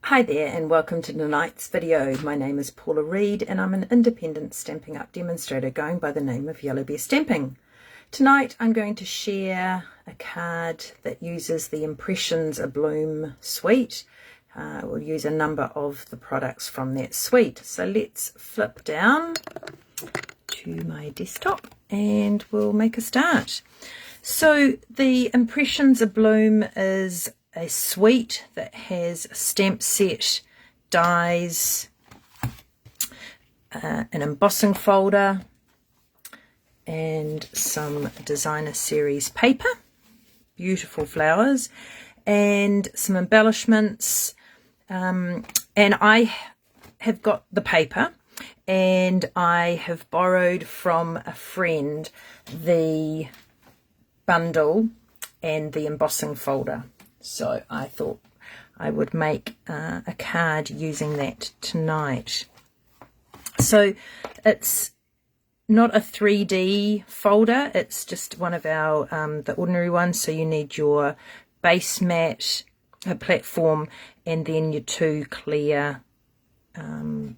Hi there and welcome to tonight's video. My name is Paula Reed and I'm an independent Stampin' Up demonstrator going by the name of Yellow Bear Stamping. Tonight I'm going to share a card that uses the Impressions Abloom suite. We'll use a number of the products from that suite. So let's flip down to my desktop and we'll make a start. So the Impressions Abloom is a suite that has a stamp set, dies, an embossing folder, and some designer series paper, beautiful flowers, and some embellishments. And I have got the paper, and I have borrowed from a friend the bundle and the embossing folder. So I thought I would make a card using that tonight. So it's not a 3D folder, it's just one of our, the ordinary ones. So you need your base mat, a platform, and then your two clear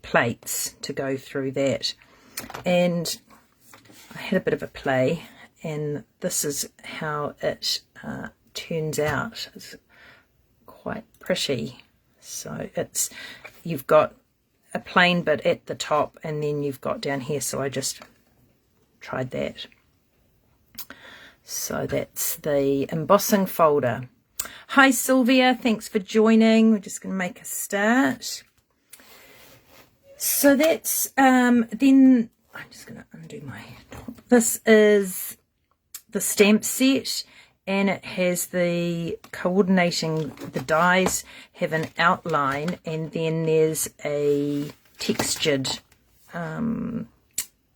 plates to go through that. And I had a bit of a play, and this is how it turns out. It's quite pretty. So it's, you've got a plain bit at the top and then you've got down here, so I just tried that. So that's the embossing folder. Hi Sylvia, thanks for joining. We're just going to make a start. So that's then I'm just going to undo my top. This is the stamp set, and it has the coordinating, the dies have an outline, and then there's a textured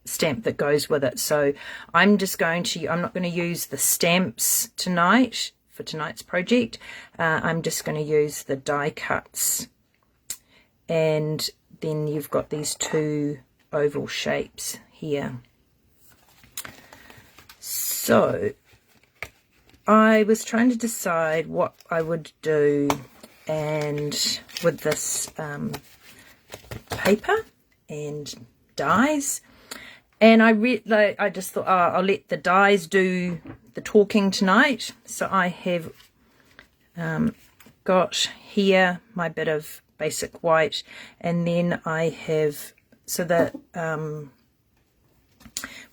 stamp that goes with it. So I'm not going to use the stamps tonight for tonight's project. I'm just going to use the die cuts, and then you've got these two oval shapes here. So I was trying to decide what I would do and with this paper and dies, and I just thought, I'll let the dies do the talking tonight. So I have got here my bit of basic white, and then I have, so that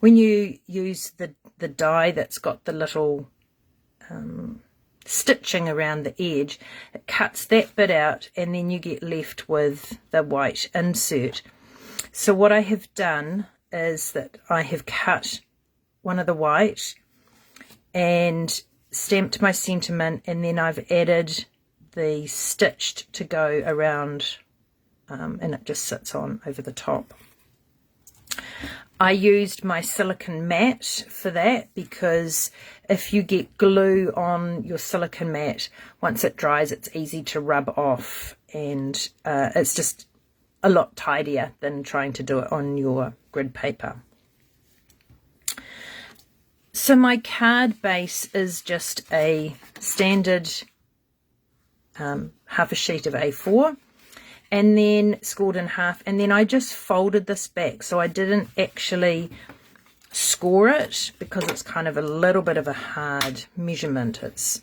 when you use the die that's got the little stitching around the edge, it cuts that bit out, and then you get left with the white insert. So what I have done is that I have cut one of the white and stamped my sentiment, and then I've added the stitched to go around, and it just sits on over the top. I used my silicone mat for that, because if you get glue on your silicone mat, once it dries, it's easy to rub off, and it's just a lot tidier than trying to do it on your grid paper. So my card base is just a standard half a sheet of A4, and then scored in half, and then I just folded this back, so I didn't actually score it because it's kind of a little bit of a hard measurement. It's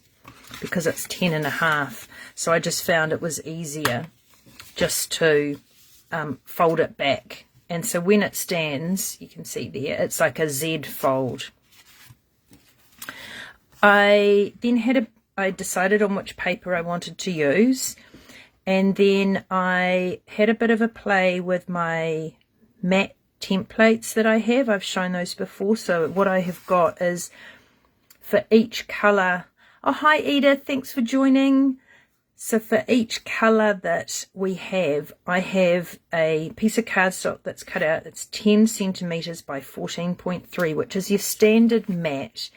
because it's 10.5, so I just found it was easier just to fold it back. And so when it stands, you can see there, it's like a Z fold. I then I decided on which paper I wanted to use, and then I had a bit of a play with my matte templates that I have. I've shown those before. So what I have got is for each colour. Oh, hi Edith, thanks for joining. So for each colour that we have, I have a piece of cardstock that's cut out. It's 10 centimetres by 14.3, which is your standard matte.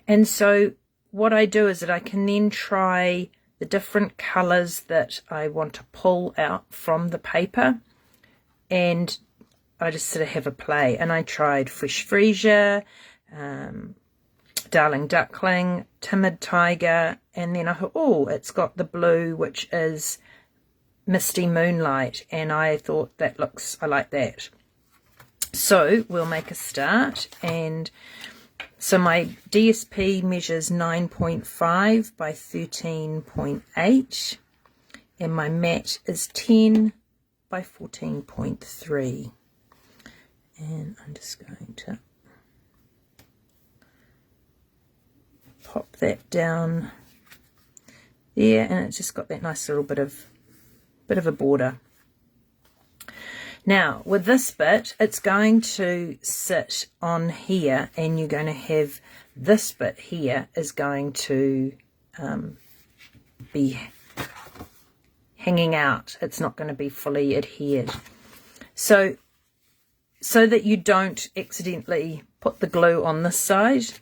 And so what I do is that I can then try the different colours that I want to pull out from the paper, and I just sort of have a play. And I tried Fresh Freesia, Darling Duckling, Timid Tiger, and then I thought, oh, it's got the blue, which is misty moonlight, and I thought I like that. So we'll make a start, and so my DSP measures 9.5 by 13.8, and my mat is 10 by 14.3, and I'm just going to pop that down there, and it's just got that nice little bit of a border. Now with this bit, it's going to sit on here, and you're going to have this bit here is going to be hanging out. It's not going to be fully adhered. So that you don't accidentally put the glue on this side,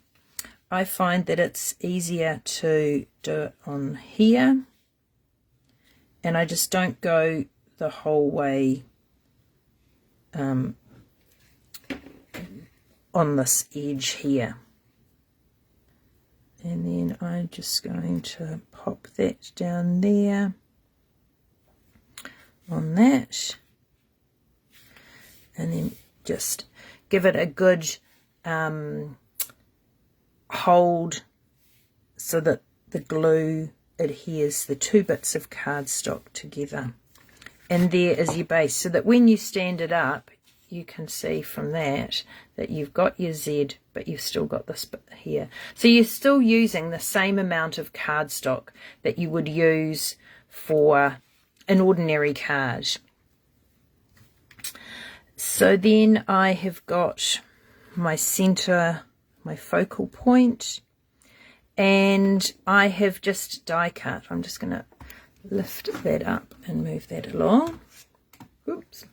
I find that it's easier to do it on here, and I just don't go the whole way on this edge here. And then I'm just going to pop that down there on that, and then just give it a good hold so that the glue adheres the two bits of cardstock together. And there is your base, so that when you stand it up, you can see from that you've got your Z, but you've still got this bit here. So you're still using the same amount of cardstock that you would use for an ordinary card. So then I have got my center, my focal point, and I have just die cut. I'm just going to lift that up and move that along. Oops.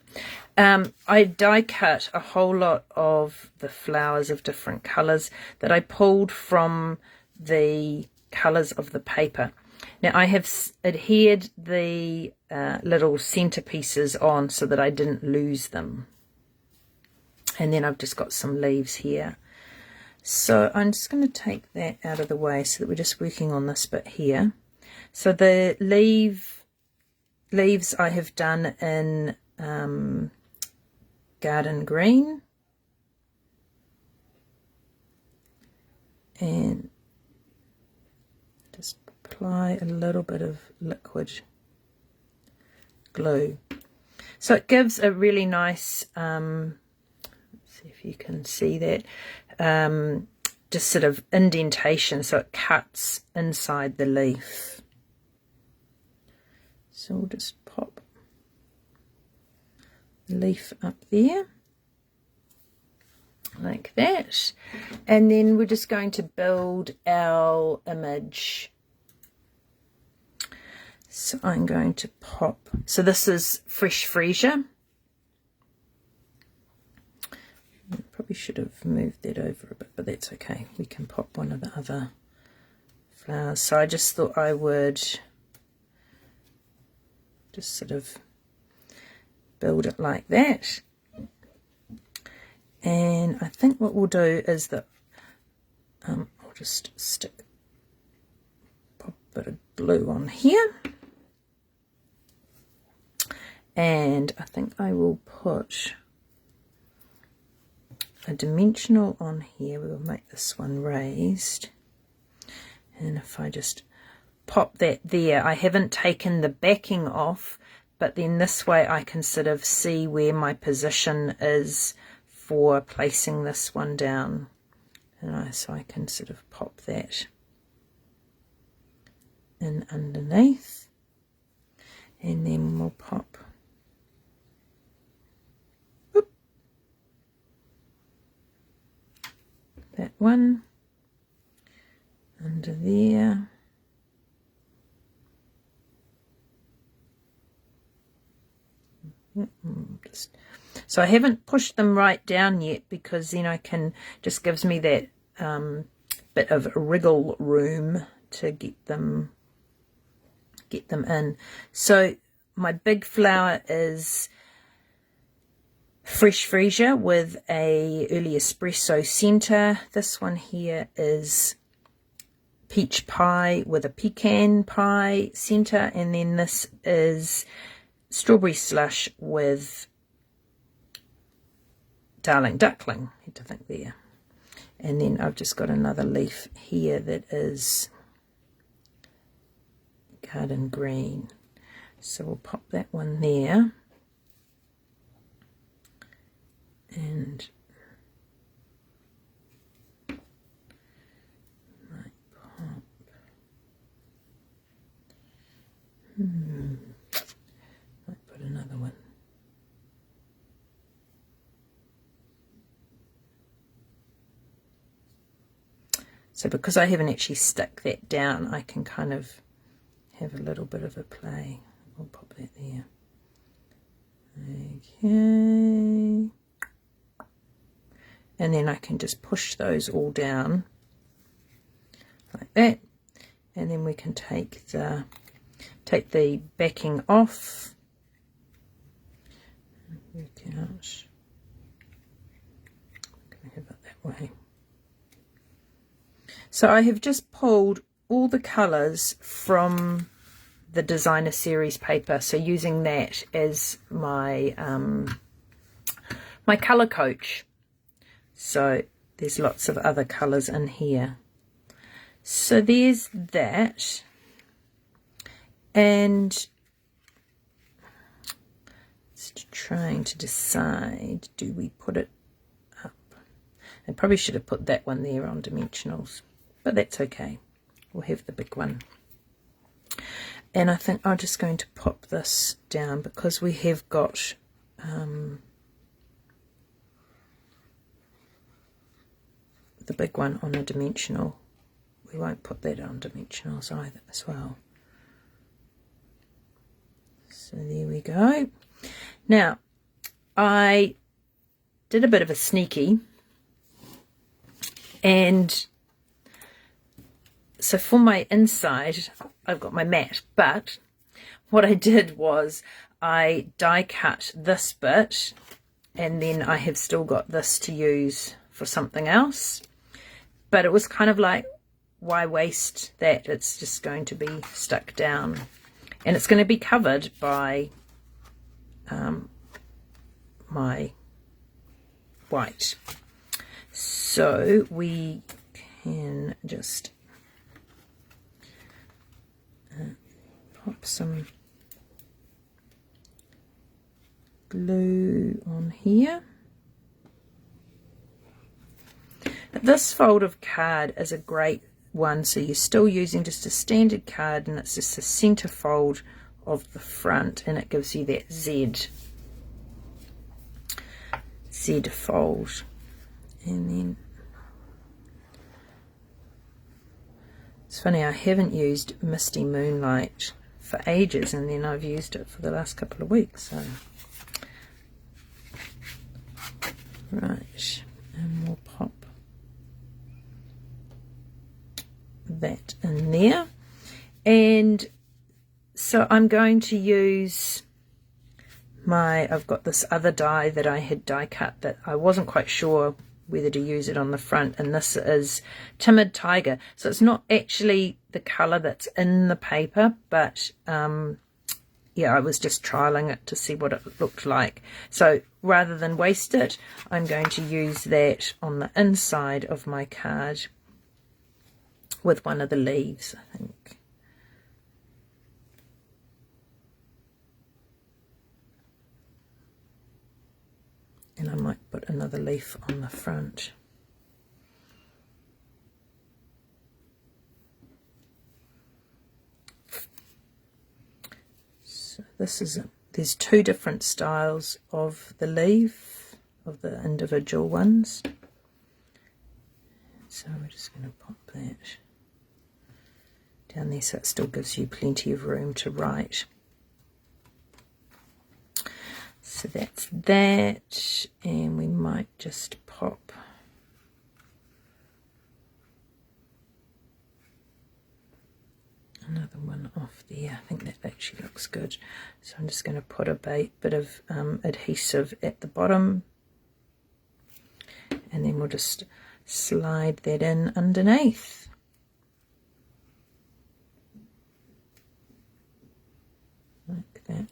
I die cut a whole lot of the flowers of different colours that I pulled from the colours of the paper. Now I have adhered the little centerpieces on so that I didn't lose them. And then I've just got some leaves here. So I'm just going to take that out of the way so that we're just working on this bit here. So the leaves I have done in garden green, and just apply a little bit of liquid glue. So it gives a really nice, let's see if you can see that, just sort of indentation, so it cuts inside the leaf. So we'll just pop the leaf up there like that, and then we're just going to build our image. So I'm going to pop, so this is fresh freesia. Probably should have moved that over a bit, but that's okay. We can pop one of the other flowers. So I just thought I would just sort of build it like that. And I think what we'll do is that I'll just pop a bit of glue on here, and I think I will put a dimensional on here. We will make this one raised, and if I just pop that there, I haven't taken the backing off, but then this way I can sort of see where my position is for placing this one down, and so I can sort of pop that in underneath, and then we'll pop that one under there. So I haven't pushed them right down yet, because then I can, just gives me that bit of wriggle room to get them in. So my big flower is fresh freesia with a early espresso center. This one here is peach pie with a pecan pie center, and then this is strawberry slush with Darling Duckling, had to think there. And then I've just got another leaf here that is garden green. So we'll pop that one there. And might pop. Might put another one. So because I haven't actually stuck that down, I can kind of have a little bit of a play. We'll pop that there. Okay. And then I can just push those all down like that. And then we can take the backing off. Work out. I'm going to have it that way. So I have just pulled all the colours from the designer series paper, so using that as my my colour coach. So there's lots of other colours in here. So there's that. And just trying to decide, do we put it up? I probably should have put that one there on dimensionals, but that's okay. We'll have the big one. And I think I'm just going to pop this down because we have got the big one on a dimensional. We won't put that on dimensionals either as well. So there we go. Now, I did a bit of a sneaky, and so for my inside, I've got my mat, but what I did was I die cut this bit, and then I have still got this to use for something else. But it was kind of like, why waste that? It's just going to be stuck down, and it's going to be covered by my white. So we can just pop some glue on here. This fold of card is a great one, so you're still using just a standard card, and it's just the center fold of the front, and it gives you that Z fold. And then it's funny, I haven't used Misty Moonlight for ages, and then I've used it for the last couple of weeks. So right, and we'll pop that in there. And so I'm going to use I've got this other die that I had die cut that I wasn't quite sure whether to use it on the front, and this is Timid Tiger. So it's not actually the colour that's in the paper, but yeah, I was just trialing it to see what it looked like. So rather than waste it, I'm going to use that on the inside of my card with one of the leaves, I think. And I might put another leaf on the front. So this is there's two different styles of the leaf, of the individual ones. So we're just going to pop that down there so it still gives you plenty of room to write. So that's that, and we might just pop another one off there. I think that actually looks good. So I'm just going to put a bit of adhesive at the bottom, and then we'll just slide that in underneath. Like that.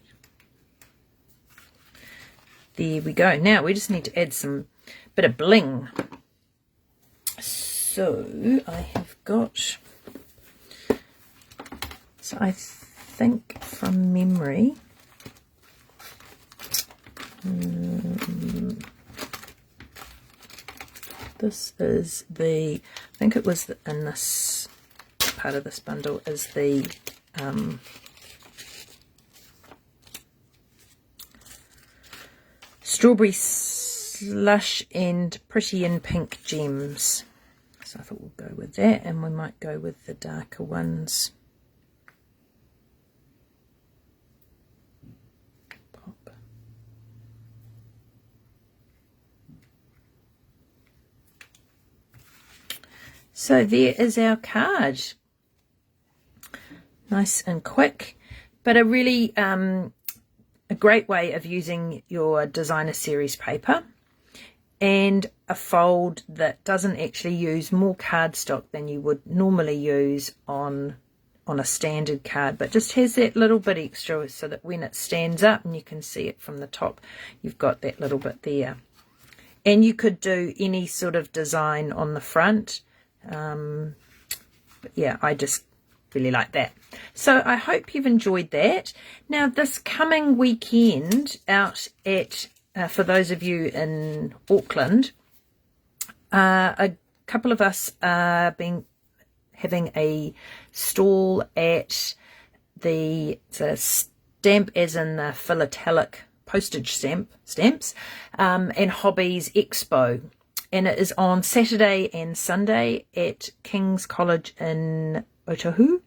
There we go. Now we just need to add some bit of bling. So I have got, so I think from memory, this is the, I think it was in this part of this bundle is the Strawberry Slush and Pretty in Pink Gems. So I thought we'll go with that, and we might go with the darker ones. Pop. So there is our card. Nice and quick, but a really a great way of using your designer series paper, and a fold that doesn't actually use more cardstock than you would normally use on a standard card, but just has that little bit extra so that when it stands up and you can see it from the top, you've got that little bit there. And you could do any sort of design on the front. But yeah, I just really like that. So I hope you've enjoyed that. Now this coming weekend out at for those of you in Auckland, a couple of us are having a stall at the stamp as in the philatelic postage stamps and Hobbies Expo, and it is on Saturday and Sunday at King's College in Otahu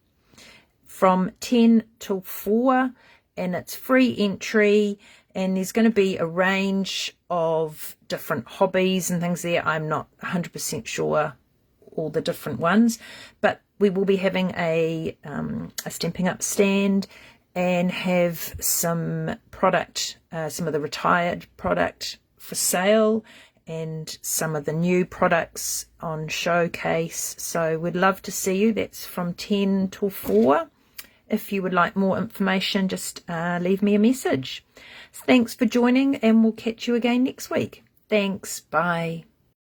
from 10 till 4, and it's free entry, and there's going to be a range of different hobbies and things there. I'm not 100% sure all the different ones, but we will be having a Stampin' Up stand and have some product, some of the retired product for sale and some of the new products on showcase. So we'd love to see you. That's from 10 till 4. If you would like more information, just leave me a message. Thanks for joining, and we'll catch you again next week. Thanks. Bye.